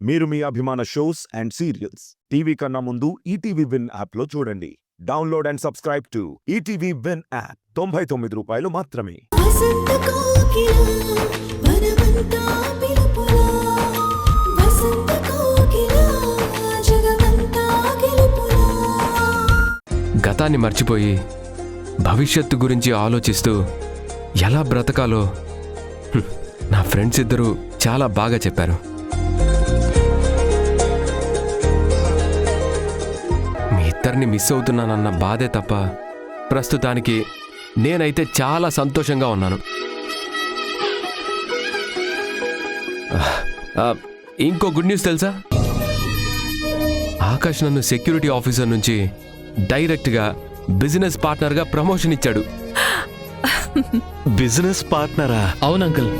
మీరు మీ అభిమాన shows and serials TV కన్నా ముందు ఈటీవీ విన్ యాప్లో చూడండి. Download and subscribe to ETV win app. 99 రూపాయలు మాత్రమే. గతాన్ని మర్చిపోయి భవిష్యత్తు గురించి ఆలోచిస్తూ ఎలా బ్రతకాలో నా ఫ్రెండ్స్ ఇద్దరూ చాలా బాగా చెప్పారు. మీ ఇద్దరిని మిస్ అవుతున్నానన్న బాధే తప్ప ప్రస్తుతానికి నేనైతే చాలా సంతోషంగా ఉన్నాను. ఇంకో గుడ్ న్యూస్ తెలుసా? ఆకాష్ నన్ను సెక్యూరిటీ ఆఫీసర్ నుంచి డైరెక్ట్గా బిజినెస్ పార్ట్నర్గా ప్రమోషన్ ఇచ్చాడు. బిజినెస్ పార్ట్నరా? అవును అంకుల్,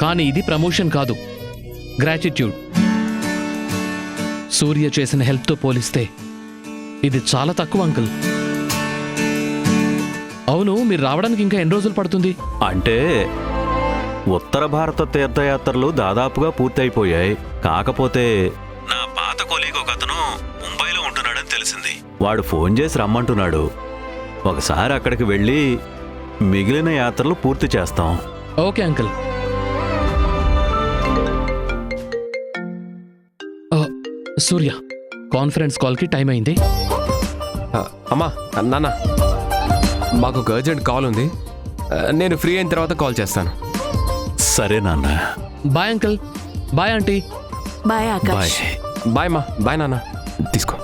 కానీ ఇది ప్రమోషన్ కాదు, గ్రాటిట్యూడ్. సూర్య చేసిన హెల్ప్తో పోలిస్తే ఇది చాలా తక్కువ అంకుల్. అవును, మీరు రావడానికి ఇంకా ఎన్ని రోజులు పడుతుంది? అంటే ఉత్తర భారత తీర్థయాత్రలు దాదాపుగా పూర్తయిపోయాయి. కాకపోతే నా పాత కొలీగ్ ఒకతను ముంబైలో ఉంటున్నాడని తెలిసింది. వాడు ఫోన్ చేసి రమ్మంటున్నాడు. ఒకసారి అక్కడికి వెళ్ళి మిగిలిన యాత్రలు పూర్తి చేస్తాం. Okay uncle. సూర్య, కాన్ఫరెన్స్ కాల్కి టైం అయింది. అమ్మా నాన్న, మాకు ఒక అర్జెంట్ కాల్ ఉంది. నేను ఫ్రీ అయిన తర్వాత కాల్ చేస్తాను. సరే నాన్న. Bye uncle. Bye aunty. Bye Akash. Bye మా. బాయ్ నాన్న. తీసుకో.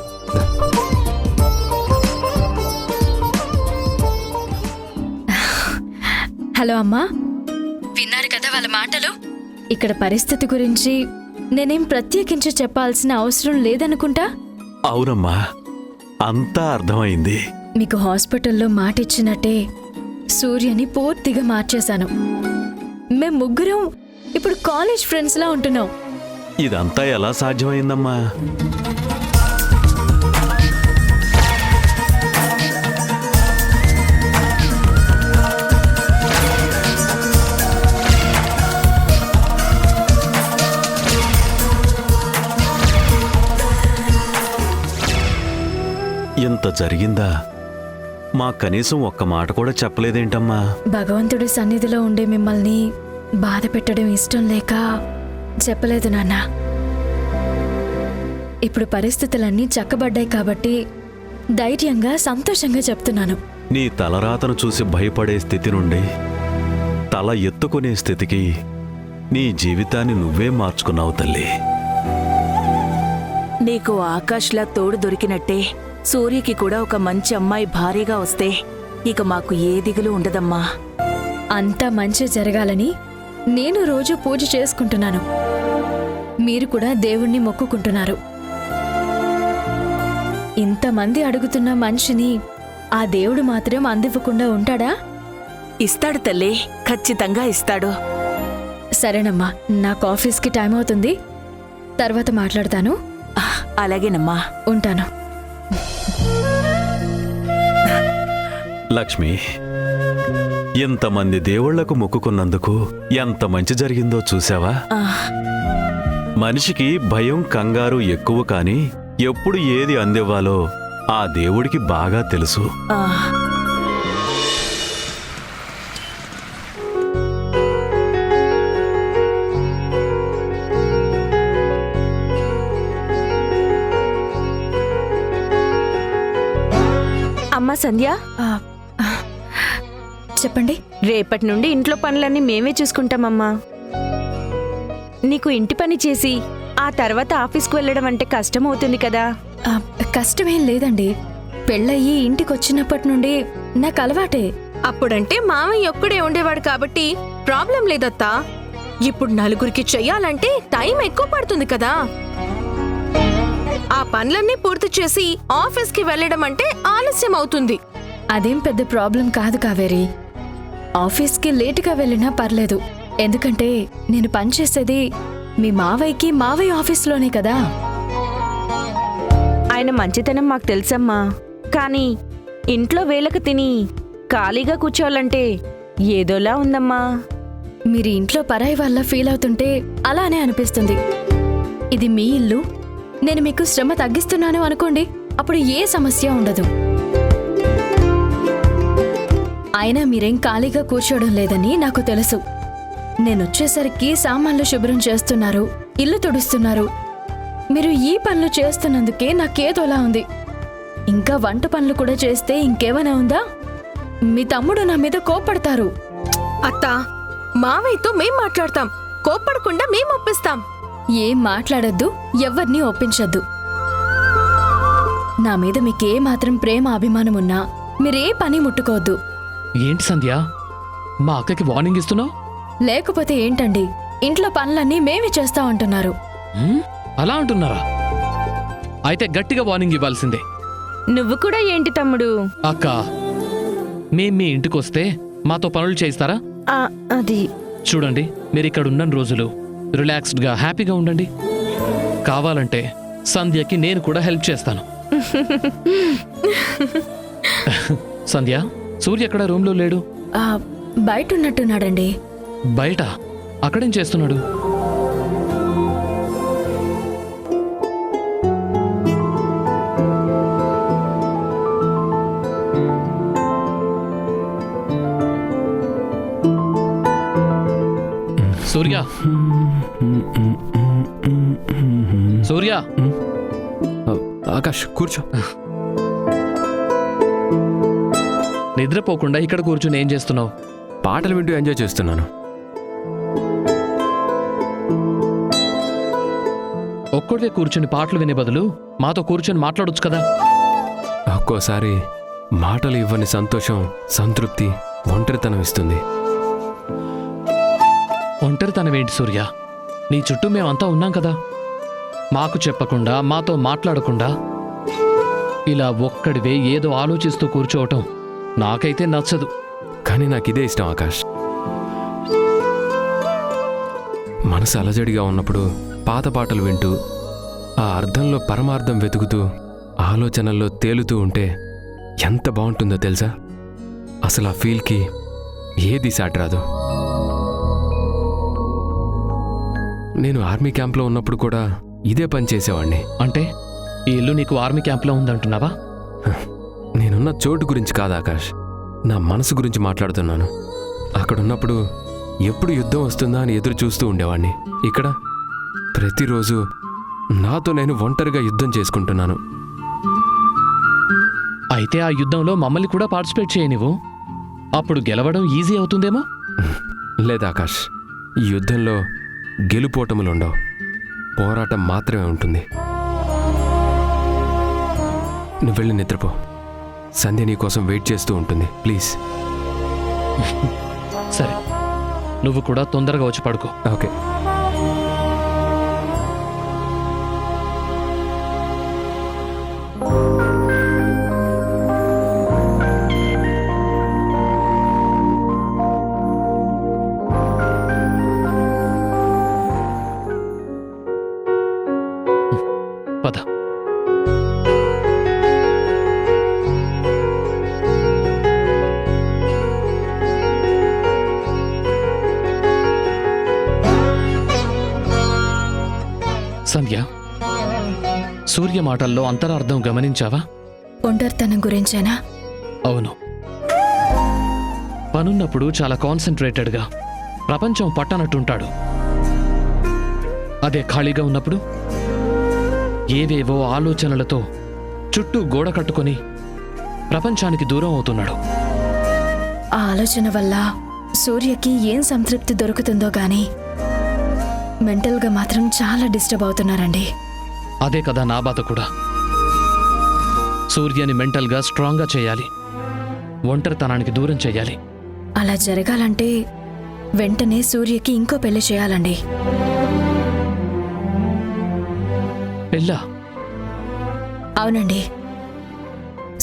హలో అమ్మా, విన్నారు కదా వాళ్ళ మాటలు? ఇక్కడ పరిస్థితి గురించి నేనేం ప్రత్యేకించి చెప్పాల్సిన అవసరం లేదనుకుంటా. అవునమ్మా, అంతా అర్థమైంది. మీకు హాస్పిటల్లో మాట ఇచ్చినట్టే సూర్యని పూర్తిగా మార్చేశాను. మేం ముగ్గురం ఇప్పుడు కాలేజ్ ఫ్రెండ్స్ లా ఉంటున్నాం. ఇదంతా ఎలా సాధ్యమైందమ్మా? ఇంత జరిగిందా? మా కనీసం ఒక్క మాట కూడా చెప్పలేదేంటమ్మా? భగవంతుడి సన్నిధిలో ఉండే మిమ్మల్ని బాధ పెట్టడం ఇష్టం లేక చెప్పలేదు నాన్న. ఇప్పుడు పరిస్థితులన్నీ చక్కబడ్డాయి కాబట్టి ధైర్యంగా సంతోషంగా చెప్తున్నాను. నీ తలరాతను చూసి భయపడే స్థితి నుండి తల ఎత్తుకునే స్థితికి నీ జీవితాన్ని నువ్వే మార్చుకున్నావు తల్లి. నీకు ఆకాష్లా తోడు దొరికినట్టే సూర్యకి కూడా ఒక మంచి అమ్మాయి భార్యగా వస్తే ఇక మాకు ఏ దిగులు ఉండదమ్మా. అంతా మంచి జరగాలని నేను రోజు పూజ చేసుకుంటున్నాను. మీరు కూడా దేవుణ్ణి మొక్కుకుంటున్నారు. ఇంతమంది అడుగుతున్న మనిషిని ఆ దేవుడు మాత్రం అందివ్వకుండా ఉంటాడా? ఇస్తాడు తల్లి, ఖచ్చితంగా ఇస్తాడు. సరేనమ్మా, నాకు ఆఫీస్కి టైం అవుతుంది. తర్వాత మాట్లాడతాను. అలాగేనమ్మా, ఉంటాను. లక్ష్మి, ఎంతమంది దేవుళ్లకు మొక్కుకున్నందుకు ఎంత మంచి జరిగిందో చూసావా? మనిషికి భయం, కంగారు ఎక్కువ కాని ఎప్పుడు ఏది అందివ్వాలో ఆ దేవుడికి బాగా తెలుసు. అమ్మా సంధ్య, చెప్పండి. రేపటి నుండి ఇంట్లో పనులన్నీ మేమే చూసుకుంటామమ్మా. నీకు ఇంటి పని చేసి ఆ తర్వాత ఆఫీస్కు వెళ్ళడం అంటే కష్టం అవుతుంది కదా? కష్టమేం లేదండి. పెళ్ళయ్యి ఇంటికొచ్చినప్పటి నుండి నాకు అలవాటే. అప్పుడంటే మామయ్య ఒక్కడే ఉండేవాడు కాబట్టి ప్రాబ్లం లేదత్తా. ఇప్పుడు నలుగురికి చెయ్యాలంటే టైం ఎక్కువ పడుతుంది కదా. ఆ పనులన్నీ పూర్తి చేసి ఆఫీస్కి వెళ్ళడం అంటే ఆలస్యం అవుతుంది. అదేం పెద్ద ప్రాబ్లం కాదు కావేరి. ఆఫీస్కి లేటుగా వెళ్ళినా పర్లేదు. ఎందుకంటే నేను పనిచేసేది మీ మావయ్యకి మావయ్య ఆఫీస్లోనే కదా. ఆయన మంచితనం మాకు తెలుసమ్మా. కానీ ఇంట్లో వేళకు తిని ఖాళీగా కూర్చోవాలంటే ఏదోలా ఉందమ్మా. మీరు ఇంట్లో పరాయి వల్ల ఫీల్ అవుతుంటే అలానే అనిపిస్తుంది. ఇది మీ ఇల్లు, నేను మీకు శ్రమ తగ్గిస్తున్నాను అనుకోండి, అప్పుడు ఏ సమస్య ఉండదు. అయినా మీరేం ఖాళీగా కూర్చోవడం లేదని నాకు తెలుసు. నేనొచ్చేసరికి సామాన్లు శుభ్రం చేస్తున్నారు, ఇల్లు తుడుస్తున్నారు. మీరు ఈ పనులు చేస్తున్నందుకే నాకేదోలా ఉంది. ఇంకా వంట పనులు కూడా చేస్తే ఇంకేమైనా ఉందా? మీ తమ్ముడు నా మీద కోప్పడతారు. అత్త, మావయ్యతో మేం మాట్లాడతాం, కోప్పడకుండా మేం ఒప్పిస్తాం. ఏం మాట్లాడొద్దు, ఎవ్వరినీ ఒప్పించొద్దు. నా మీద మీకే మాత్రం ప్రేమ అభిమానం ఉన్నా మీరే పని ముట్టుకోవద్దు. ఏంటి సంధ్య, మా అక్కకి వార్నింగ్ ఇస్తున్నావు? లేకపోతే ఏంటండి, ఇంట్లో పనులన్నీ మేమే చేస్తా అంటున్నారు. అలా అంటున్నారా? అయితే గట్టిగా వార్నింగ్ ఇవ్వాల్సిందే. నువ్వు కూడా ఏంటి తమ్ముడు? అక్క, మేం మీ ఇంటికొస్తే మాతో పనులు చేయిస్తారా? అది చూడండి, మీరు ఇక్కడ ఉన్న రోజులు రిలాక్స్డ్గా హ్యాపీగా ఉండండి. కావాలంటే సంధ్యకి నేను కూడా హెల్ప్ చేస్తాను. సంధ్య, సూర్య ఎక్కడ రూమ్లో లేడు? బయట ఉన్నట్టున్నాడండి. బయట? అక్కడేం చేస్తున్నాడు? సూర్య, సూర్య, ఆకాష్ కూర్చో. నిద్రపోకుండా ఇక్కడ కూర్చుని ఏం చేస్తున్నావు? పాటలు వింటూ ఎంజాయ్ చేస్తున్నాను. ఒక్కడే కూర్చుని పాటలు వినే బదులు మాతో కూర్చొని మాట్లాడొచ్చు కదా. ఒక్కోసారి మాటలు ఇవ్వని సంతోషం, సంతృప్తి ఒంటరితనం ఇస్తుంది. ఒంటరితనం ఏంటి సూర్య? నీ చుట్టూ మేమంతా ఉన్నాం కదా. మాకు చెప్పకుండా, మాతో మాట్లాడకుండా ఇలా ఒక్కడివే ఏదో ఆలోచిస్తూ కూర్చోవటం నాకైతే నచ్చదు. కానీ నాకిదే ఇష్టం ఆకాష్. మనసు అలజడిగా ఉన్నప్పుడు పాత పాటలు వింటూ, ఆ అర్థంలో పరమార్థం వెతుకుతూ, ఆలోచనల్లో తేలుతూ ఉంటే ఎంత బాగుంటుందో తెలుసా? అసలు ఆ ఫీల్కి ఏది సాటిరాదు. నేను ఆర్మీ క్యాంప్లో ఉన్నప్పుడు కూడా ఇదే పని చేసేవాడిని. అంటే ఈ ఇల్లు నీకు ఆర్మీ క్యాంప్లో ఉందంటున్నావా? నేనున్న చోటు గురించి కాదు ఆకాష్, నా మనసు గురించి మాట్లాడుతున్నాను. అక్కడున్నప్పుడు ఎప్పుడు యుద్ధం వస్తుందా అని ఎదురు చూస్తూ ఉండేవాడిని. ఇక్కడ ప్రతిరోజు నాతో నేను ఒంటరిగా యుద్ధం చేసుకుంటున్నాను. అయితే ఆ యుద్ధంలో మమ్మల్ని కూడా పార్టిసిపేట్ చేయనివ్వు, అప్పుడు గెలవడం ఈజీ అవుతుందేమో. లేదా ఆకాష్, ఈ యుద్ధంలో గెలుపోటములుండవు, పోరాటం మాత్రమే ఉంటుంది. నువ్వు వెళ్ళి నిద్రపో. సంధ్య నీ కోసం వెయిట్ చేస్తూ ఉంటుంది. ప్లీజ్. సరే, నువ్వు కూడా తొందరగా వచ్చి పడుకో. ఓకే. పద. సంధ్య, సూర్య మాటల్లో అంతరార్థం గమనించావా? ఒంటరితనం గురించేనా? అవును. పనున్నప్పుడు చాలా కాన్సన్ట్రేటెడ్గా ప్రపంచం పట్టనట్టుంటాడు. అదే ఖాళీగా ఉన్నప్పుడు ఏవేవో ఆలోచనలతో చుట్టూ గోడ కట్టుకొని ప్రపంచానికి దూరం అవుతున్నాడు. ఆ ఆలోచన వల్ల సూర్యకి ఏం సంతృప్తి దొరుకుతుందో గాని మెంటల్గా మాత్రం చాలా డిస్టర్బ్ అవుతున్నారండి. అదే కదా నా బాధ కూడా. సూర్యని మెంటల్గా స్ట్రాంగ్గా చేయాలి, ఒంటరితనానికి దూరం చేయాలి. అలా జరగాలంటే వెంటనే సూర్యకి ఇంకో పెళ్లి చేయాలండి. పెళ్ళా? అవునండి,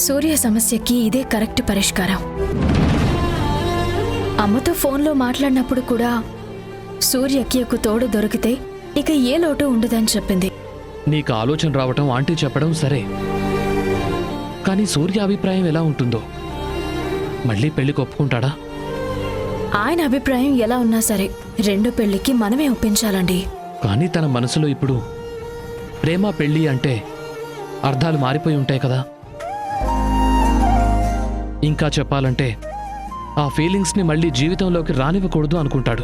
సూర్య సమస్యకి ఇదే కరెక్ట్ పరిష్కారం. అమ్మతో ఫోన్లో మాట్లాడినప్పుడు కూడా సూర్యకి ఒక తోడు దొరికితే ఇక ఏ లోటు ఉండదని చెప్పింది. నీకు ఆలోచన రావటం ఆంటీ చెప్పడం సరే, కానీ సూర్య అభిప్రాయం ఎలా ఉంటుందో? మళ్ళీ పెళ్లికి ఒప్పుకుంటాడా? ఆయన అభిప్రాయం ఎలా ఉన్నా సరే రెండో పెళ్లికి మనమే ఒప్పించాలండి. కానీ తన మనసులో ఇప్పుడు ప్రేమ పెళ్ళి అంటే అర్థాలు మారిపోయి ఉంటాయి కదా. ఇంకా చెప్పాలంటే ఆ ఫీలింగ్స్ని మళ్ళీ జీవితంలోకి రానివ్వకూడదు అనుకుంటాడు.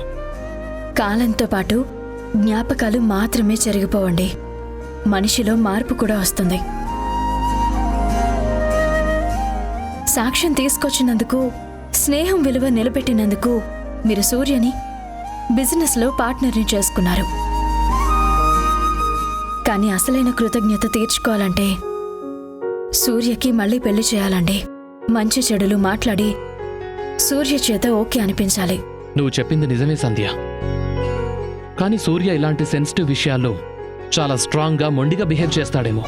కాలంతో పాటు జ్ఞాపకాలు మాత్రమే చెరిగిపోవండి, మనిషిలో మార్పు కూడా వస్తుంది. సాక్ష్యం తీసుకొచ్చినందుకు, స్నేహం విలువ నిలబెట్టినందుకు మీరు సూర్యని బిజినెస్లో పార్ట్నర్ని చేసుకున్నారు. కానీ అసలైన కృతజ్ఞత తీర్చుకోవాలంటే సూర్యకి మళ్ళీ పెళ్లి చేయాలండి. మంచి చెడులు మాట్లాడి సూర్య చేత ఓకే అనిపించాలి. నువ్వు చెప్పింది నిజమే సంధ్య. కానీ సూర్య ఇలాంటి సెన్సిటివ్ విషయాల్లో చాలా స్ట్రాంగ్గా మొండిగా బిహేవ్ చేస్తాడేమో.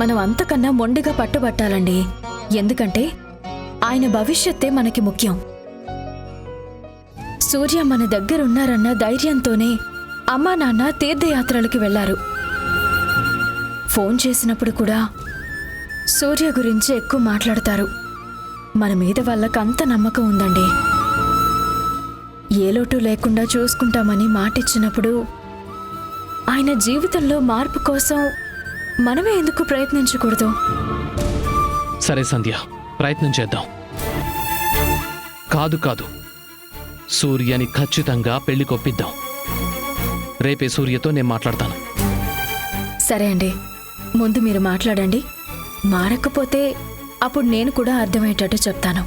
మనం అంతకన్నా మొండిగా పట్టుబట్టాలండి. ఎందుకంటే ఆయన భవిష్యత్తే మనకి ముఖ్యం. సూర్య మన దగ్గరున్నారన్న ధైర్యంతోనే అమ్మా నాన్న తీర్థయాత్రలకి వెళ్లారు. ఫోన్ చేసినప్పుడు కూడా సూర్య గురించి ఎక్కువ మాట్లాడతారు. మన మీద వాళ్ళకంత నమ్మకం ఉందండి. ఏ లోటు లేకుండా చూసుకుంటామని మాటిచ్చినప్పుడు ఆయన జీవితంలో మార్పు కోసం మనమే ఎందుకు ప్రయత్నించకూడదు? సరే సంధ్య, ప్రయత్నం చేద్దాం. కాదు, సూర్యని ఖచ్చితంగా పెళ్లి కొప్పిద్దాం. రేపే సూర్యతో నేను మాట్లాడతాను. సరే అండి, ముందు మీరు మాట్లాడండి. మారకపోతే అప్పుడు నేను కూడా అర్థమయ్యేటట్టు చెప్తాను.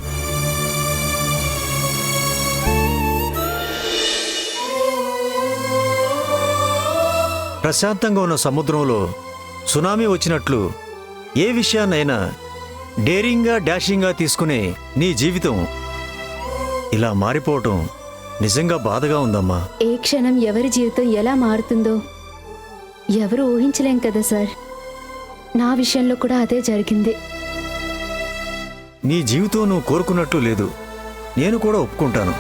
ప్రశాంతంగా ఉన్న సముద్రంలో సునామీ వచ్చినట్లు ఏ విషయాన్నైనా డేరింగ్గా డాషింగ్గా తీసుకునే నీ జీవితం ఇలా మారిపోవటం నిజంగా బాధగా ఉందమ్మా. ఏ క్షణం ఎవరి జీవితం ఎలా మారుతుందో ఎవరు ఊహించలేం కదా సార్. నా విషయంలో కూడా అదే జరిగింది. నీ జీవితం నువ్వు కోరుకున్నట్లు లేదు, నేను కూడా ఒప్పుకుంటాను.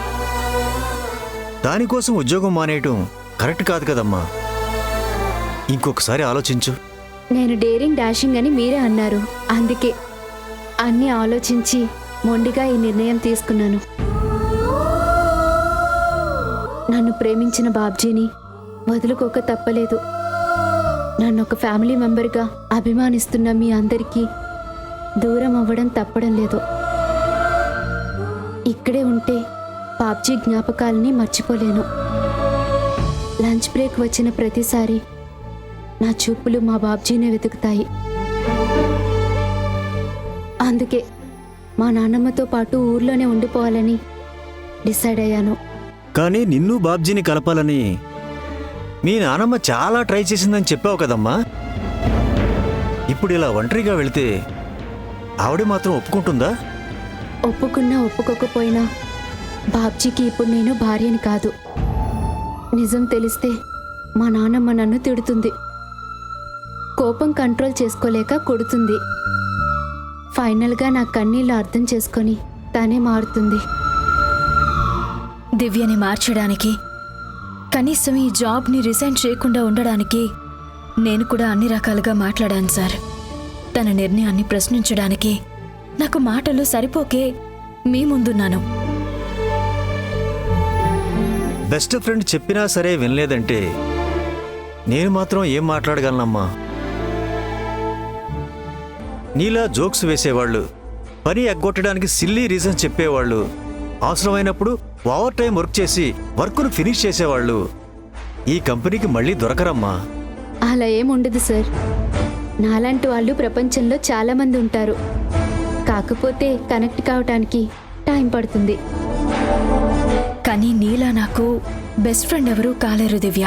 దానికోసం ఉద్యోగం మానేయటం కరెక్ట్ కాదు కదమ్మా. ఇంకొకసారి ఆలోచించు. నేను డేరింగ్ డాషింగ్ అని మీరే అన్నారు, అందుకే అన్నీ ఆలోచించి మొండిగా ఈ నిర్ణయం తీసుకున్నాను. నన్ను ప్రేమించిన బాబ్జీని వదులుకోక తప్పలేదు. నన్ను ఒక ఫ్యామిలీ మెంబర్గా అభిమానిస్తున్న మీ అందరికీ దూరం అవ్వడం తప్పడం లేదు. ఇక్కడే ఉంటే బాబ్జీ జ్ఞాపకాలని మర్చిపోలేను. లంచ్ బ్రేక్ వచ్చిన ప్రతిసారి నా చూపులు మా బాబ్జీనే వెతుకుతాయి. అందుకే మా నాన్నమ్మతో పాటు ఊర్లోనే ఉండిపోవాలని డిసైడ్ అయ్యాను. కానీ నిన్ను బాబ్జీని కలపాలని మీ నానమ్మ చాలా ట్రై చేసిందని చెప్పావు కదమ్మా. ఇప్పుడు ఇలా ఒంటరిగా వెళితే ఆవిడ మాత్రం ఒప్పుకుంటుందా? ఒప్పుకున్నా ఒప్పుకోకపోయినా బాబ్జీకి ఇప్పుడు నేను భార్యని కాదు. నిజం తెలిస్తే మా నాన్నమ్మ నన్ను తిడుతుంది, కోపం కంట్రోల్ చేసుకోలేక కొడుతుంది. ఫైనల్గా నా కన్నీళ్ళు అర్థం చేసుకొని తనే మారుతుంది. దివ్యని మార్చడానికి, కనీసం ఈ జాబ్ని రిజైన్ చేయకుండా ఉండడానికి నేను కూడా అన్ని రకాలుగా మాట్లాడాను సార్. తన నిర్ణయాన్ని ప్రశ్నించడానికి నాకు మాటలు సరిపోకే మీ ముందున్నాను. బెస్ట్ ఫ్రెండ్ చెప్పినా సరే వినలేదంటే నేను మాత్రం ఏం మాట్లాడగలనమ్మా. నీలా జోక్స్ వేసేవాళ్ళు, పని ఎగ్గొట్టడానికి సిల్లీ రీజన్ చెప్పేవాళ్ళు, అవసరమైనప్పుడు ఓవర్ టైం వర్క్ చేసి వర్క్ను ఫినిష్ చేసేవాళ్ళు ఈ కంపెనీకి మళ్ళీ దొరకరమ్మా. అలా ఏముండదు సార్. నాలాంటి వాళ్ళు ప్రపంచంలో చాలామంది ఉంటారు. కాకపోతే కనెక్ట్ కావటానికి టైం పడుతుంది. కానీ నీలా నాకు బెస్ట్ ఫ్రెండ్ ఎవరూ కాలేరు దివ్య.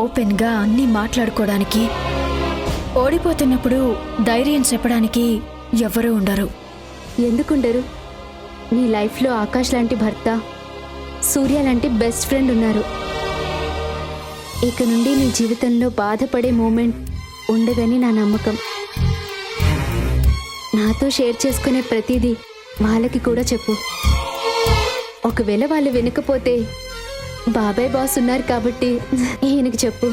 ఓపెన్గా అన్నీ మాట్లాడుకోవడానికి, ఓడిపోతున్నప్పుడు ధైర్యం చెప్పడానికి ఎవరూ ఉండరు. ఎందుకుండరు? నీ లైఫ్లో ఆకాష్ లాంటి భర్త, సూర్య లాంటి బెస్ట్ ఫ్రెండ్ ఉన్నారు. ఇక నుండి నీ జీవితంలో బాధపడే మూమెంట్ ఉండదని నా నమ్మకం. నాతో షేర్ చేసుకునే ప్రతిదీ వాళ్ళకి కూడా చెప్పు. ఒకవేళ వాళ్ళు వినకపోతే బాబాయ్ బాస్ ఉన్నారు కాబట్టి ఈయనకి చెప్పు.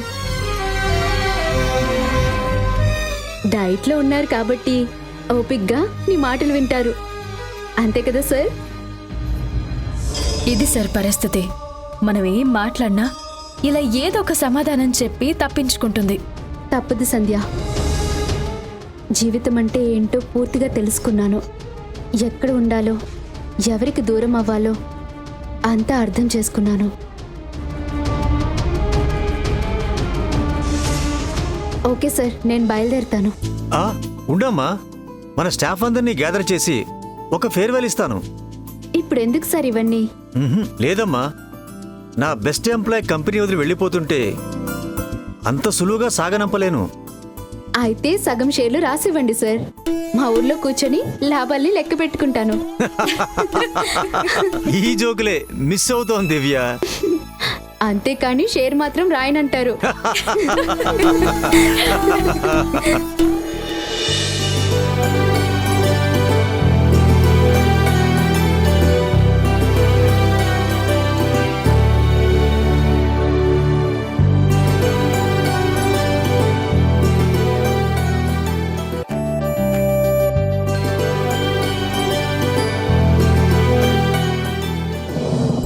డైట్లో ఉన్నారు కాబట్టి ఓపిక్గా నీ మాటలు వింటారు. అంతే కదా సార్? ఇది సార్ పరిస్థితి. మనం ఏం మాట్లాడినా ఇలా ఏదో ఒక సమాధానం చెప్పి తప్పించుకుంటుంది. తప్పదు సంధ్య. జీవితం అంటే ఏంటో పూర్తిగా తెలుసుకున్నాను. ఎక్కడ ఉండాలో, ఎవరికి దూరం అవ్వాలో అంతా అర్థం చేసుకున్నాను. ఓకే సార్, నేను బయలుదేరుతాను. ఉండమ్మా, మన స్టాఫ్ అందరినీ గ్యాదర్ చేసి ఒక ఫేర్వెల్ ఇస్తాను. ఇప్పుడు ఎందుకు సార్ ఇవన్నీ? లేదమ్మా, నా బెస్ట్ ఎంప్లాయ్ కంపెనీ వదిలి వెళ్ళిపోతుంటే అంత సులువుగా సాగనంపలేను. అయితే సగం షేర్లు రాసివ్వండి సార్. మా ఊర్లో కూర్చొని లాభాల్ని లెక్క పెట్టుకుంటాను. ఈ జోకులే మిస్ అవుతోంది దివ్య. అంతేకాని షేర్ మాత్రం రాయనంటారు.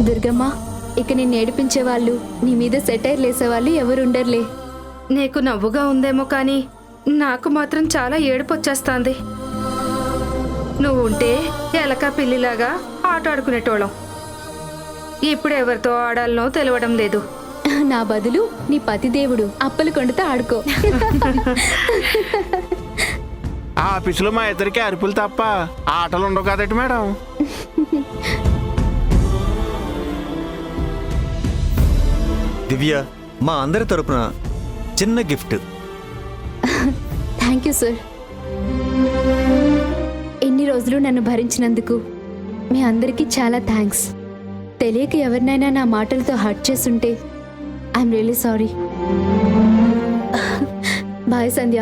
దుర్గమ్మ, ఇక నిన్ను ఏడిపించే వాళ్ళు, నీ మీద సెటైర్ లేసేవాళ్ళు ఎవరుండర్లే. నీకు నవ్వుగా ఉందేమో కానీ నాకు మాత్రం చాలా ఏడుపు వచ్చేస్తాంది. నువ్వు ఉంటే ఎలక పిల్లిలాగా ఆట ఆడుకునేటోళ్ళం. ఇప్పుడు ఎవరితో ఆడాలనో తెలియడం లేదు. నా బదులు నీ పతిదేవుడు అప్పలు కొండతో ఆడుకో. ఆ ఆఫీసులో మా ఇద్దరికి అరుపులు తప్ప ఆటలు ఉండవు కదటి మేడం. దివ్య, మా అందరి తరపున చిన్న గిఫ్ట్. Thank you sir. ఎన్ని రోజులు నన్ను భరించినందుకు మీ అందరికీ చాలా థ్యాంక్స్. తెలియక ఎవరినైనా నా మాటలతో హర్ట్ చేస్తుంటే ఐఎమ్ రియలీ సారీ. బాయ్ సంధ్య.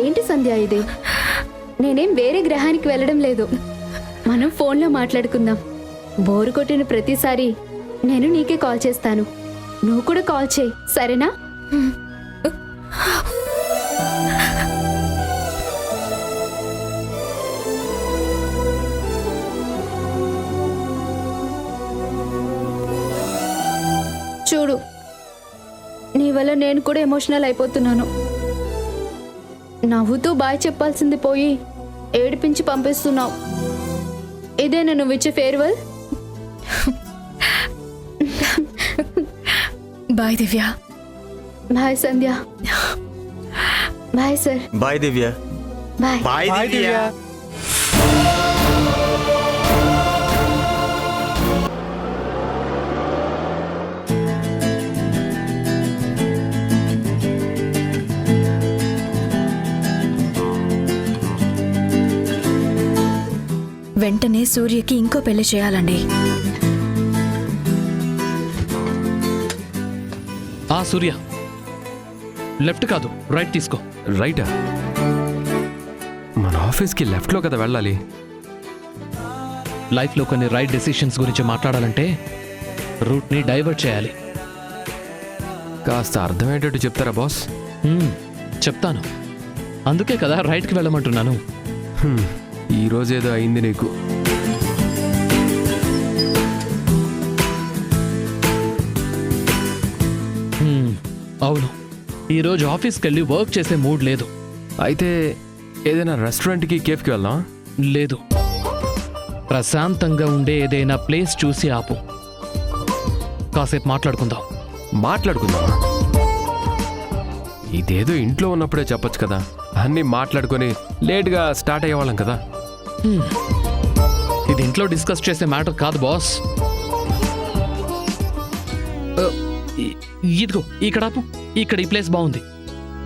ఏంటి సంధ్య ఇది? నేనేం వేరే గ్రహానికి వెళ్ళడం లేదు. మనం ఫోన్లో మాట్లాడుకుందాం. బోరు కొట్టిన ప్రతిసారి నేను నీకే కాల్ చేస్తాను. నువ్వు కూడా కాల్ చేయి, సరేనా? చూడు, నీ వల్ల నేను కూడా ఎమోషనల్ అయిపోతున్నాను. నవ్వుతూ బాయ్ చెప్పాల్సింది పోయి ఏడిపించి పంపిస్తున్నావు. ఇదేనా నువ్వు ఇచ్చే farewell? Bye Divya. Bye Sandhya. Bye sir. Bye Divya. Bye. Bye Divya. వెంటనే సూర్యకి ఇంకో పెళ్లి చేయాలండి. సూర్య, లెఫ్ట్ కాదు రైట్ తీసుకో. రైటా? మన ఆఫీస్కి లెఫ్ట్లో కదా వెళ్ళాలి. లైఫ్లో కొన్ని రైట్ డెసిషన్స్ గురించి మాట్లాడాలంటే రూట్ని డైవర్ట్ చేయాలి. కాస్త అర్థమయ్యేటట్టు చెప్తారా బాస్? చెప్తాను. అందుకే కదా రైట్కి వెళ్ళమంటున్నాను. ఈరోజేదో అయింది నీకు. అవును, ఈరోజు ఆఫీస్కి వెళ్ళి వర్క్ చేసే మూడ్ లేదు. అయితే ఏదైనా రెస్టారెంట్కి, కేఫ్కి వెళ్దాం? లేదు, ప్రశాంతంగా ఉండే ఏదైనా ప్లేస్ చూసి ఆపు. కాసేపు మాట్లాడుకుందాం. మాట్లాడుకుందామా? ఇదేదో ఇంట్లో ఉన్నప్పుడే చెప్పొచ్చు కదా. అన్నీ మాట్లాడుకొని లేట్గా స్టార్ట్ అయ్యేవాళ్ళం కదా. ఇది ఇంట్లో డిస్కస్ చేసే మ్యాటర్ కాదు బాస్. ఇదిగో ఇక్కడ ఆపు. ఇక్కడ ఈ ప్లేస్ బాగుంది,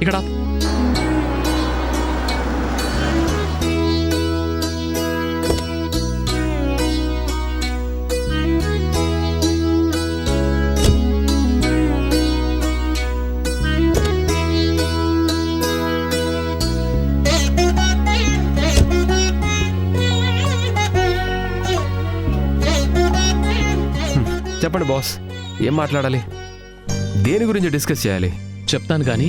ఇక్కడ ఆపు. చెప్పండి బాస్, ఏం మాట్లాడాలి? దేని గురించి డిస్కస్ చేయాలి? చెప్తాను కానీ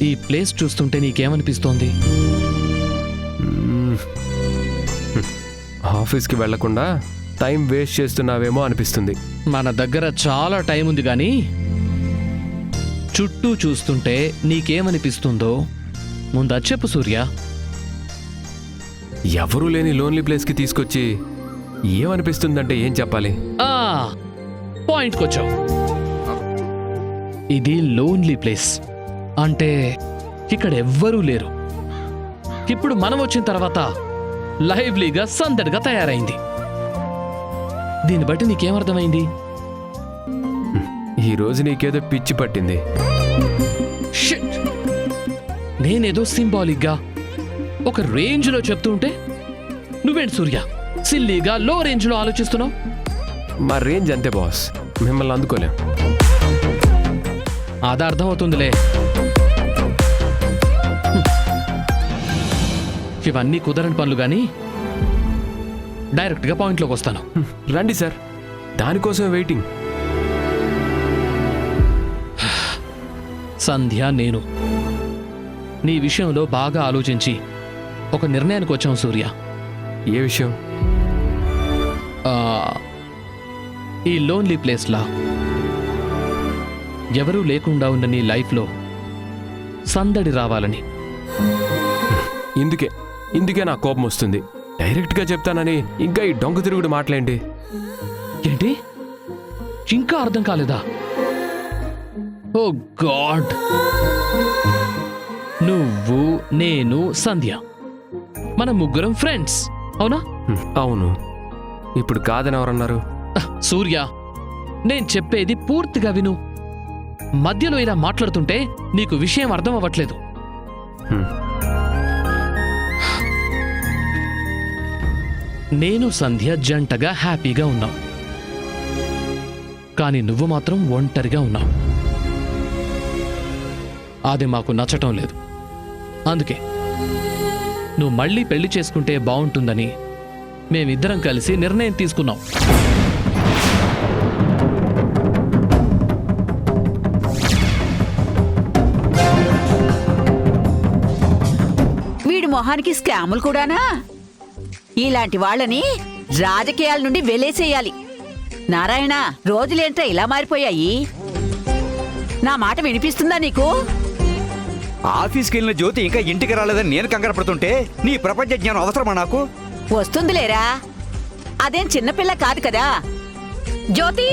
ఈ ప్లేస్ చూస్తుంటే నీకేమనిపిస్తోంది? ఆఫీస్కి వెళ్లకుండా టైం వేస్ట్ చేస్తున్నావేమో అనిపిస్తుంది. మన దగ్గర చాలా టైం ఉంది కానీ చుట్టూ చూస్తుంటే నీకేమనిపిస్తుందో ముందు చెప్పు సూర్య. ఎవరూ లేని లోన్లీ ప్లేస్కి తీసుకొచ్చి ఏమనిపిస్తుందంటే ఏం చెప్పాలి? పాయింట్కి వచ్చావు. ఇది లోన్లీ ప్లేస్ అంటే ఇక్కడ ఎవ్వరూ లేరు. ఇప్పుడు మనం వచ్చిన తర్వాత లైవ్లీగా సందడిగా తయారైంది. దీన్ని బట్టి నీకేమర్థమైంది? ఈ రోజు నీకేదో పిచ్చి పట్టింది. షిట్! నేనేదో సింబాలిక్గా ఒక రేంజ్లో చెప్తుంటే నువ్వేంటి సూర్య సిల్లీగా లో రేంజ్లో ఆలోచిస్తున్నావు? మా రేంజ్ అంతే బాస్, మిమ్మల్ని అందుకోలేం. అది అర్థమవుతుందిలే. ఇవన్నీ కుదరని పనులు కానీ డైరెక్ట్గా పాయింట్లోకి వస్తాను. రండి సార్, దానికోసం వెయిటింగ్. సంధ్య నేను నీ విషయంలో బాగా ఆలోచించి ఒక నిర్ణయానికి వచ్చాం సూర్య. ఏ విషయం? ఈ లోన్లీ ప్లేస్లా ఎవరూ లేకుండా ఉన్న నీ లైఫ్లో సందడి రావాలని. ఇందుకే నా కోపం వస్తుంది. డైరెక్ట్గా చెప్తానని ఇంకా ఈ డొంక తిరుగుడు మాట్లాడండి. ఏంటి ఇంకా అర్థం కాలేదా? ఓ గాడ్, నువ్వు నేను సంధ్య మన ముగ్గురం ఫ్రెండ్స్, అవునా? అవును. ఇప్పుడు కాదని ఎవరన్నారు? సూర్య, నేను చెప్పేది పూర్తిగా విను. మధ్యలో ఇలా మాట్లాడుతుంటే నీకు విషయం అర్థం అవ్వట్లేదు. నేను సంధ్య జంటగా హ్యాపీగా ఉన్నాం, కానీ నువ్వు మాత్రం ఒంటరిగా ఉన్నావు. అది మాకు నచ్చటం లేదు. అందుకే నువ్వు మళ్ళీ పెళ్లి చేసుకుంటే బాగుంటుందని మేమిద్దరం కలిసి నిర్ణయం తీసుకున్నాం. వీడి మొహానికి స్కాములు కూడానా? ఇలాంటి వాళ్ళని రాజకీయాల నుండి వెలేసేయాలి. నారాయణ, రోజులేంట్రా ఇలా మారిపోయాయి? నా మాట వినిపిస్తుందా నీకు? ఆఫీస్కి వెళ్ళిన జ్యోతి ఇంకా ఇంటికి రాలేదని నేను కంగారు పడుతుంటే నీ ప్రపంచ జ్ఞానం అవసరమా నాకు? వస్తుందిలేరా, అదేం చిన్నపిల్ల కాదు కదా. జ్యోతి